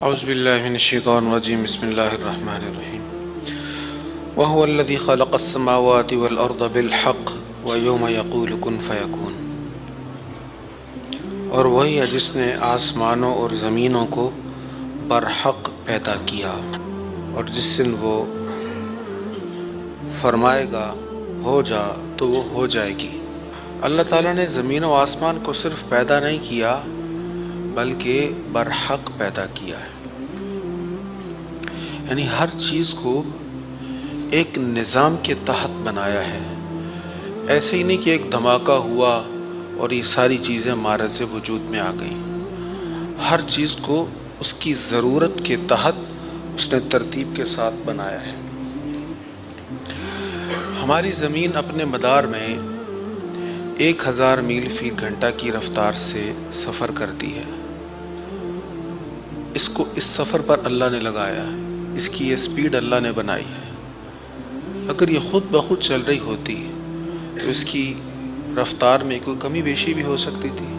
اعوذ باللہ من الشیطان الرجیم بسم اللہ الرحمن الرحیم وهو الذی خلق السماوات والارض بالحق ویوم یقول کن فیکون، اور وہی ہے جس نے آسمانوں اور زمینوں کو برحق پیدا کیا، اور جس دن وہ فرمائے گا ہو جا تو وہ ہو جائے گی۔ اللہ تعالیٰ نے زمین و آسمان کو صرف پیدا نہیں کیا بلکہ برحق پیدا کیا ہے، یعنی ہر چیز کو ایک نظام کے تحت بنایا ہے۔ ایسے ہی نہیں کہ ایک دھماکہ ہوا اور یہ ساری چیزیں معرض وجود میں آ گئیں۔ ہر چیز کو اس کی ضرورت کے تحت اس نے ترتیب کے ساتھ بنایا ہے۔ ہماری زمین اپنے مدار میں 1000 میل فی گھنٹہ کی رفتار سے سفر کرتی ہے۔ اس سفر پر اللہ نے لگایا ہے، اس کی یہ سپیڈ اللہ نے بنائی ہے۔ اگر یہ خود بخود چل رہی ہوتی تو اس کی رفتار میں کوئی کمی بیشی بھی ہو سکتی تھی۔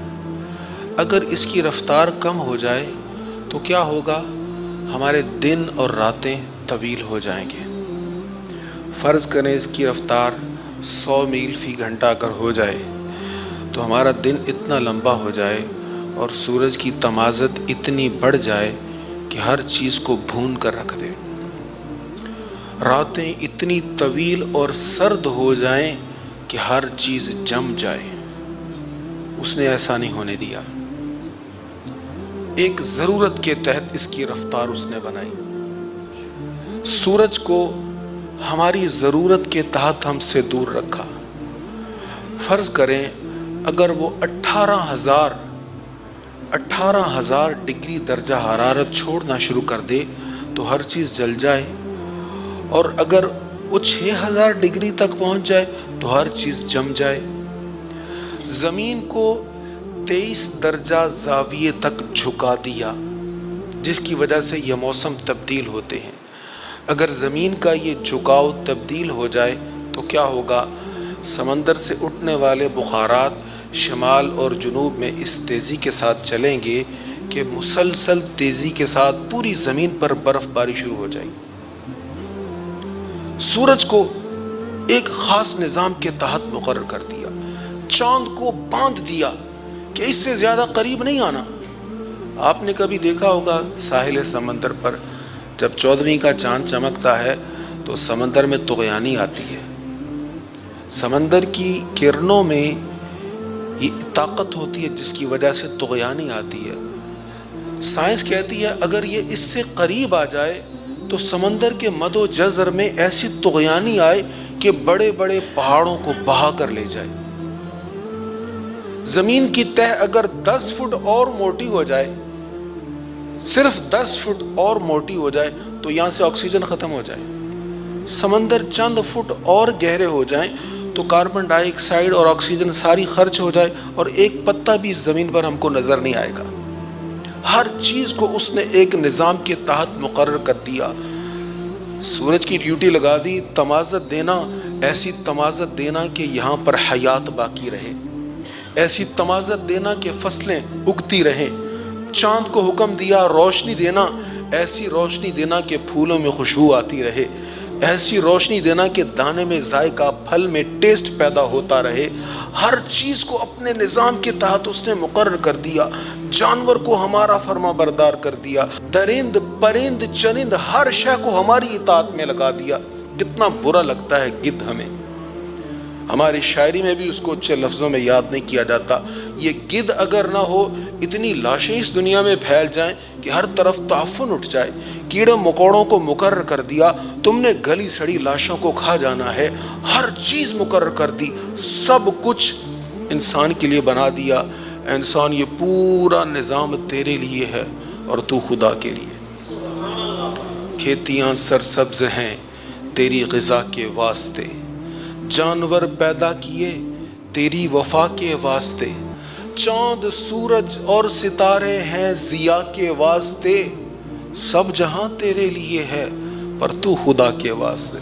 اگر اس کی رفتار کم ہو جائے تو کیا ہوگا؟ ہمارے دن اور راتیں طویل ہو جائیں گے۔ فرض کریں اس کی رفتار 100 میل فی گھنٹہ اگر ہو جائے تو ہمارا دن اتنا لمبا ہو جائے اور سورج کی تمازت اتنی بڑھ جائے کہ ہر چیز کو بھون کر رکھ دے۔ راتیں اتنی طویل اور سرد ہو جائیں کہ ہر چیز جم جائے۔ اس نے ایسا نہیں ہونے دیا۔ ایک ضرورت کے تحت اس کی رفتار اس نے بنائی۔ سورج کو ہماری ضرورت کے تحت ہم سے دور رکھا۔ فرض کریں اگر وہ 18,000 ڈگری درجہ حرارت چھوڑنا شروع کر دے تو ہر چیز جل جائے، اور اگر وہ 6,000 ڈگری تک پہنچ جائے تو ہر چیز جم جائے۔ زمین کو 23 درجہ زاویے تک جھکا دیا، جس کی وجہ سے یہ موسم تبدیل ہوتے ہیں۔ اگر زمین کا یہ جھکاؤ تبدیل ہو جائے تو کیا ہوگا؟ سمندر سے اٹھنے والے بخارات شمال اور جنوب میں اس تیزی کے ساتھ چلیں گے کہ مسلسل تیزی کے ساتھ پوری زمین پر برف باری شروع ہو جائے گی۔ سورج کو ایک خاص نظام کے تحت مقرر کر دیا، چاند کو باندھ دیا کہ اس سے زیادہ قریب نہیں آنا۔ آپ نے کبھی دیکھا ہوگا ساحل سمندر پر جب 14ویں کا چاند چمکتا ہے تو سمندر میں طغیانی آتی ہے۔ سمندر کی کرنوں میں یہ طاقت ہوتی ہے جس کی وجہ سے طغیانی آتی ہے۔ سائنس کہتی ہے اگر یہ اس سے قریب آ جائے تو سمندر کے مد و جزر میں ایسی طغیانی آئے کہ بڑے بڑے پہاڑوں کو بہا کر لے جائے۔ زمین کی تہ اگر 10 فٹ اور موٹی ہو جائے، صرف 10 فٹ اور موٹی ہو جائے تو یہاں سے آکسیجن ختم ہو جائے۔ سمندر چند فٹ اور گہرے ہو جائیں تو کاربن ڈائی آکسائڈ اور آکسیجن ساری خرچ ہو جائے اور ایک پتا بھی زمین پر ہم کو نظر نہیں آئے گا۔ ہر چیز کو اس نے ایک نظام کے تحت مقرر کر دیا۔ سورج کی ڈیوٹی لگا دی تمازت دینا، ایسی تمازت دینا کہ یہاں پر حیات باقی رہے، ایسی تمازت دینا کہ فصلیں اگتی رہیں۔ چاند کو حکم دیا روشنی دینا، ایسی روشنی دینا کہ پھولوں میں خوشبو آتی رہے، ایسی روشنی دینا کہ دانے میں ذائقہ، پھل میں ٹیسٹ پیدا ہوتا رہے۔ ہر چیز کو اپنے نظام کے تحت اس نے مقرر کر دیا۔ جانور کو ہمارا فرما بردار کر دیا، درند پرند چرند ہر شے کو ہماری اطاعت میں لگا دیا۔ کتنا برا لگتا ہے گدھ ہمیں، ہماری شاعری میں بھی اس کو اچھے لفظوں میں یاد نہیں کیا جاتا۔ یہ گدھ اگر نہ ہو، اتنی لاشیں اس دنیا میں پھیل جائیں کہ ہر طرف تعفن اٹھ جائے۔ کیڑے مکوڑوں کو مقرر کر دیا، تم نے گلی سڑی لاشوں کو کھا جانا ہے۔ ہر چیز مقرر کر دی، سب کچھ انسان کے لیے بنا دیا۔ انسان یہ پورا نظام تیرے لیے ہے اور تو خدا کے لیے۔ کھیتیاں سرسبز ہیں تیری غذا کے واسطے، جانور پیدا کیے تیری وفا کے واسطے، چاند سورج اور ستارے ہیں ضیاء کے واسطے، سب جہاں تیرے لیے ہے پر تو خدا کے واسطے۔